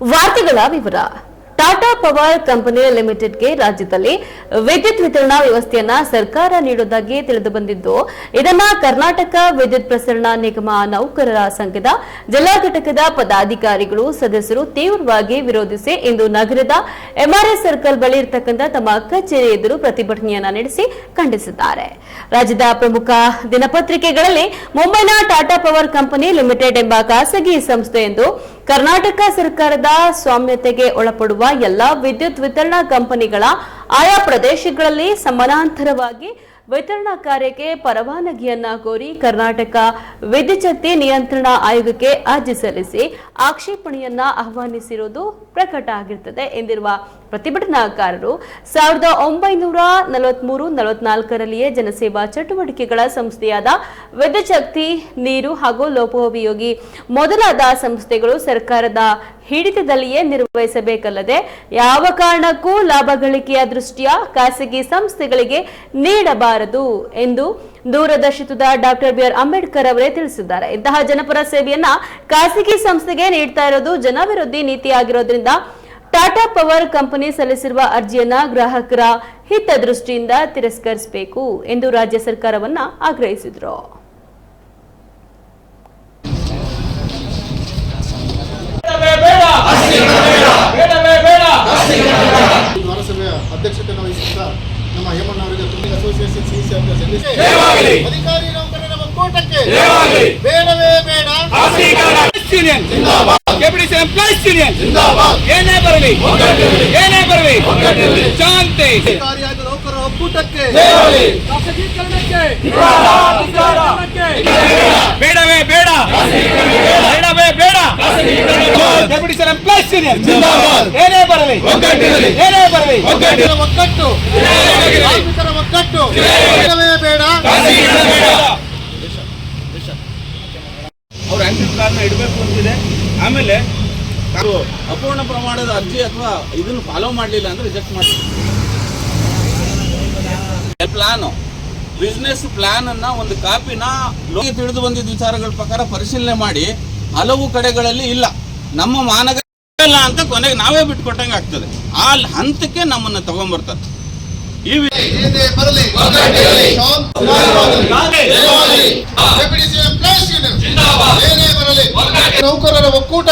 ವಾರ್ತೆಗಳ ವಿವರ. Tata power company ಲಿಮಿಟೆಡ್ಗೆ ರಾಜ್ಯದಲ್ಲಿ ವಿದ್ಯುತ್ ವಿತರಣಾ ವ್ಯವಸ್ಥೆಯನ್ನ ಸರ್ಕಾರ ನೀಡುವುದಾಗಿ ತಿಳಿದುಬಂದಿದ್ದು, ಇದನ್ನ ಕರ್ನಾಟಕ ವಿದ್ಯುತ್ ಪ್ರಸರಣ ನಿಗಮ ನೌಕರರ ಸಂಘದ ಜಿಲ್ಲಾ ಘಟಕದ ಪದಾಧಿಕಾರಿಗಳು ಸದಸ್ಯರು ತೀವ್ರವಾಗಿ ವಿರೋಧಿಸಿ ಇಂದು ನಗರದ ಎಂಆರ್ಎಸ್ ಸರ್ಕಲ್ ಬಳಿ ಇರತಕ್ಕಂಥ ತಮ್ಮ ಕಚೇರಿ ಎದುರು ಪ್ರತಿಭಟನೆಯನ್ನ ನಡೆಸಿ ಖಂಡಿಸಿದ್ದಾರೆ. ರಾಜ್ಯದ ಪ್ರಮುಖ ದಿನಪತ್ರಿಕೆಗಳಲ್ಲಿ ಮುಂಬೈನ ಟಾಟಾ ಪವರ್ ಕಂಪನಿ ಲಿಮಿಟೆಡ್ ಎಂಬ ಖಾಸಗಿ ಸಂಸ್ಥೆ ಎಂದು ಕರ್ನಾಟಕ ಸರ್ಕಾರದ ಸ್ವಾಮ್ಯತೆಗೆ ಒಳಪಡುವ ಎಲ್ಲಾ ವಿದ್ಯುತ್ ವಿತರಣಾ ಕಂಪನಿಗಳ ಆಯಾ ಪ್ರದೇಶಗಳಲ್ಲಿ ಸಮಾನಾಂತರವಾಗಿ ವಿತರಣಾ ಕಾರ್ಯಕ್ಕೆ ಪರವಾನಗಿಯನ್ನ ಕೋರಿ ಕರ್ನಾಟಕ ವಿದ್ಯುತ್ ಶಕ್ತಿ ನಿಯಂತ್ರಣ ಆಯೋಗಕ್ಕೆ ಅರ್ಜಿ ಸಲ್ಲಿಸಿ ಆಕ್ಷೇಪಣೆಯನ್ನ ಆಹ್ವಾನಿಸಿರುವುದು ಪ್ರಕಟ ಆಗಿರುತ್ತದೆ ಎಂದಿರುವ ಪ್ರತಿಭಟನಾಕಾರರು 1943-44ರಲ್ಲಿಯೇ ಜನಸೇವಾ ಚಟುವಟಿಕೆಗಳ ಸಂಸ್ಥೆಯಾದ ವಿದ್ಯುತ್ ಶಕ್ತಿ, ನೀರು ಹಾಗೂ ಲೋಕೋಪಯೋಗಿ ಮೊದಲಾದ ಸಂಸ್ಥೆಗಳು ಸರ್ಕಾರದ ಹಿಡಿತದಲ್ಲಿಯೇ ನಿರ್ವಹಿಸಬೇಕಲ್ಲದೆ ಯಾವ ಕಾರಣಕ್ಕೂ ಲಾಭ ಗಳಿಕೆಯ ದೃಷ್ಟಿಯ ಖಾಸಗಿ ಸಂಸ್ಥೆಗಳಿಗೆ ನೀಡಬಾರದು ಎಂದು ದೂರದರ್ಶಿತದ ಡಾಕ್ಟರ್ ಬಿ.ಆರ್. ಅಂಬೇಡ್ಕರ್ ಅವರೇ ತಿಳಿಸಿದ್ದಾರೆ. ಇಂತಹ ಜನಪರ ಸೇವೆಯನ್ನ ಖಾಸಗಿ ಸಂಸ್ಥೆಗೆ ನೀಡ್ತಾ ಇರೋದು ಜನವಿರೋಧಿ ನೀತಿಯಾಗಿರೋದ್ರಿಂದ ಟಾಟಾ ಪವರ್ ಕಂಪನಿ ಸಲ್ಲಿಸಿರುವ ಅರ್ಜಿಯನ್ನ ಗ್ರಾಹಕರ ಹಿತದೃಷ್ಟಿಯಿಂದ ತಿರಸ್ಕರಿಸಬೇಕು ಎಂದು ರಾಜ್ಯ ಸರ್ಕಾರವನ್ನ ಆಗ್ರಹಿಸಿದರು. ಅಧ್ಯಕ್ಷತೆ ವಹಿಸಿದ ನಮ್ಮ ಹೇಮಣ್ಣವರಿಗೆ ಅಸೋಸಿಯೇಷನ್ ಅಧಿಕಾರಿ ನೌಕರರ ಒಕ್ಕೂಟಕ್ಕೆ ಬೇಡವೇ ಬೇಡ, ಏನೇ ಬರಲಿ ಶಾಂತಿ, ಅಧಿಕಾರಿಯಾದ ನೌಕರರ ಒಕ್ಕೂಟಕ್ಕೆ ಬೇಡವೇ ಬೇಡ, ಬೇಡವೇ ಬೇಡ, ಡೆಪ್ಯೂಟಿ ಸರ್ ಎಂಪ್ಲಾಯ್ಸ್ ಯೂನಿಯನ್ ಏನೇ ಬರಲಿ ಒಕ್ಕಟ್ಟು, ಕಾರ್ಮಿಕರ ಒಕ್ಕಟ್ಟು, ಬೇಡವೇ ಬೇಡ. ಅವ್ರ ಆಕ್ಟಿವ್ ಕಾರ್ಡ್ನ ಇಡಬೇಕು ಅಂತಿದೆ. ಆಮೇಲೆ ಅಪೂರ್ಣ ಪ್ರಮಾಣದ ಅರ್ಜಿ ಅಥವಾ ಇದನ್ನು ಫಾಲೋ ಮಾಡಲಿಲ್ಲ ಅಂದ್ರೆ ರಿಜೆಕ್ಟ್ ಮಾಡ್ತೀವಿ. ಪ್ಲಾನು, ಬಿಸ್ನೆಸ್ ಪ್ಲಾನ್ ಅನ್ನ ಒಂದು ಕಾಪಿನ ಲೋಕ ತಿಳಿದು ಬಂದಿದ್ದ ವಿಚಾರಗಳ ಪ್ರಕಾರ ಪರಿಶೀಲನೆ ಮಾಡಿ ಹಲವು ಕಡೆಗಳಲ್ಲಿ ಇಲ್ಲ, ನಮ್ಮ ಮಾನಗ ಇಲ್ಲ ಅಂತ ಕೊನೆಗೆ ನಾವೇ ಬಿಟ್ಕೊಟ್ಟಂಗೆ ಆಗ್ತದೆ. ಆ ಹಂತಕ್ಕೆ ನಮ್ಮನ್ನ ತಗೊಂಡ್ಬರ್ತಾರೆ. ಈ ನೌಕರರ ಒಕ್ಕೂಟ